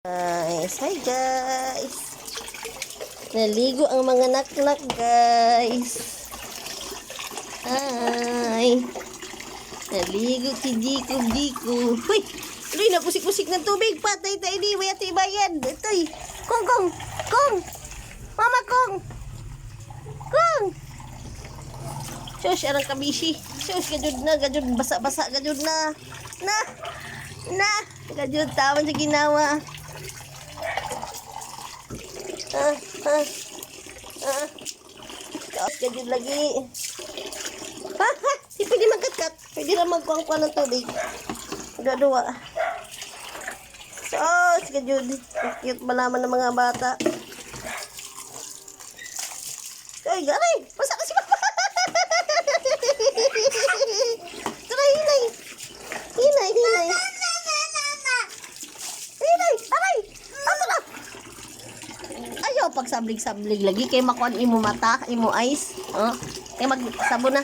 Hi guys. Naligo ang mga naknak guys. Hi. Naligo si Jiko. Huy, tuloy na kusik-kusik ng tubig. Patay tayo di, may ati bayan. Ito'y, Kong. Mama Kong. Sus, arang kabishi. Sus, gajud basa-basa gajud na. Gajud tawan sa ginawa. Kaos ka dyan lagi. Di pwede magkat-kat. Pwede na magkuang-kuang ng tubig. Dua-dua. Sos ka dyan. Cute malaman ng mga bata. Ay, gari. Basa ka si Papa. Tara, hinay. Aray. Ato na. Ayaw pagsablig-sablig lagi kay makuan imo mata, imo eyes. Kay magsabo na.